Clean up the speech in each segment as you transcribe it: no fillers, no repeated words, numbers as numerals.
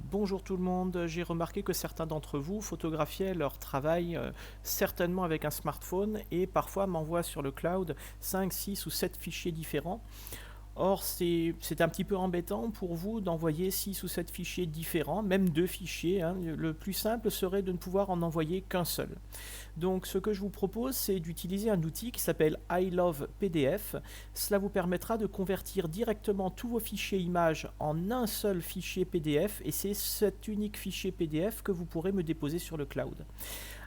Bonjour tout le monde, j'ai remarqué que certains d'entre vous photographiaient leur travail certainement avec un smartphone et parfois m'envoient sur le cloud 5, 6 ou 7 fichiers différents. Or, c'est un petit peu embêtant pour vous d'envoyer 6 ou 7 fichiers différents, même deux fichiers, hein. Le plus simple serait de ne pouvoir en envoyer qu'un seul. Donc ce que je vous propose, c'est d'utiliser un outil qui s'appelle I Love PDF. Cela vous permettra de convertir directement tous vos fichiers images en un seul fichier PDF et c'est cet unique fichier PDF que vous pourrez me déposer sur le cloud.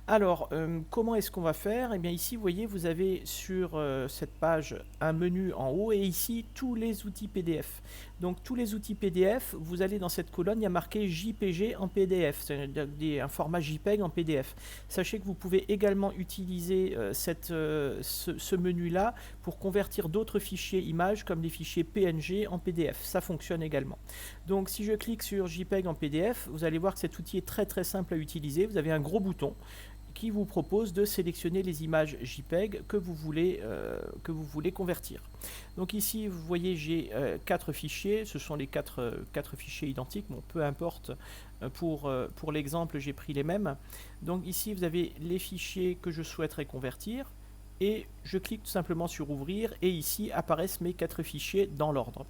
Alors, comment est-ce qu'on va faire? Eh bien ici, vous voyez, vous avez sur cette page un menu en haut et ici tous les outils PDF. Donc tous les outils PDF, vous allez dans cette colonne, il y a marqué JPG en PDF, c'est un format JPEG en PDF. Sachez que vous pouvez également utiliser ce menu-là pour convertir d'autres fichiers images comme les fichiers PNG en PDF. Ça fonctionne également. Donc si je clique sur JPEG en PDF, vous allez voir que cet outil est très très simple à utiliser. Vous avez un gros bouton qui vous propose de sélectionner les images JPEG que vous voulez convertir. Donc ici, vous voyez, j'ai 4 fichiers. Ce sont les 4 fichiers identiques. Bon, peu importe. Pour l'exemple, j'ai pris les mêmes. Donc ici, vous avez les fichiers que je souhaiterais convertir. Et je clique tout simplement sur Ouvrir. Et ici apparaissent mes 4 fichiers dans l'ordre.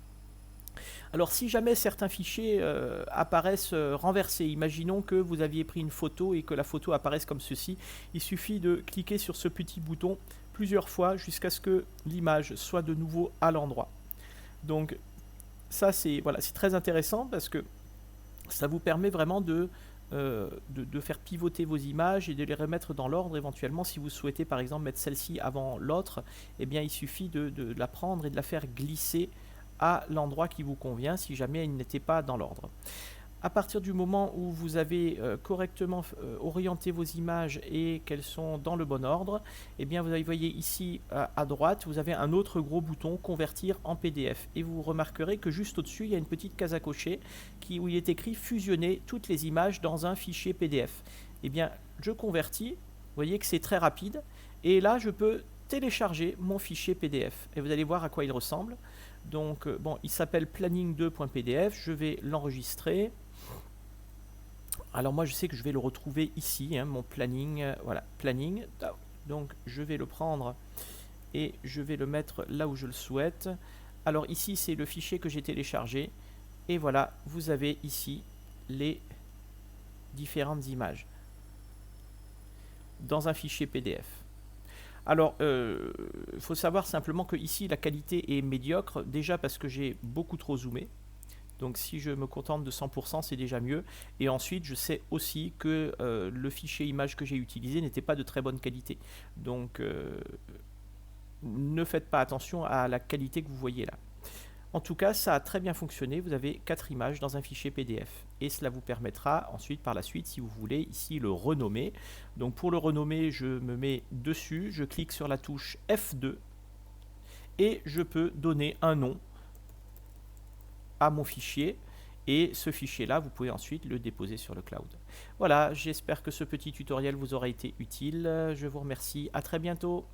Alors si jamais certains fichiers apparaissent renversés, imaginons que vous aviez pris une photo et que la photo apparaisse comme ceci, il suffit de cliquer sur ce petit bouton plusieurs fois jusqu'à ce que l'image soit de nouveau à l'endroit. Donc ça c'est voilà, c'est très intéressant parce que ça vous permet vraiment de faire pivoter vos images et de les remettre dans l'ordre éventuellement. Si vous souhaitez par exemple mettre celle-ci avant l'autre, eh bien il suffit de la prendre et de la faire glisser à l'endroit qui vous convient si jamais elle n'était pas dans l'ordre. À partir du moment où vous avez correctement orienté vos images et qu'elles sont dans le bon ordre, eh bien vous voyez ici à droite, vous avez un autre gros bouton convertir en PDF et vous remarquerez que juste au-dessus il y a une petite case à cocher où il est écrit fusionner toutes les images dans un fichier PDF. Eh bien je convertis, vous voyez que c'est très rapide et là je peux télécharger mon fichier PDF et vous allez voir à quoi il ressemble. Donc bon, il s'appelle planning2.pdf, je vais l'enregistrer. Alors moi je sais que je vais le retrouver ici, hein, mon planning, voilà, planning. Donc je vais le prendre et je vais le mettre là où je le souhaite. Alors ici c'est le fichier que j'ai téléchargé et voilà, vous avez ici les différentes images dans un fichier PDF. Alors, il faut savoir simplement que ici la qualité est médiocre, déjà parce que j'ai beaucoup trop zoomé. Donc si je me contente de 100%, c'est déjà mieux. Et ensuite, je sais aussi que le fichier image que j'ai utilisé n'était pas de très bonne qualité. Donc ne faites pas attention à la qualité que vous voyez là. En tout cas, ça a très bien fonctionné. Vous avez 4 images dans un fichier PDF. Et cela vous permettra ensuite, par la suite, si vous voulez, ici le renommer. Donc pour le renommer, je me mets dessus, je clique sur la touche F2 et je peux donner un nom à mon fichier. Et ce fichier-là, vous pouvez ensuite le déposer sur le cloud. Voilà, j'espère que ce petit tutoriel vous aura été utile. Je vous remercie. À très bientôt.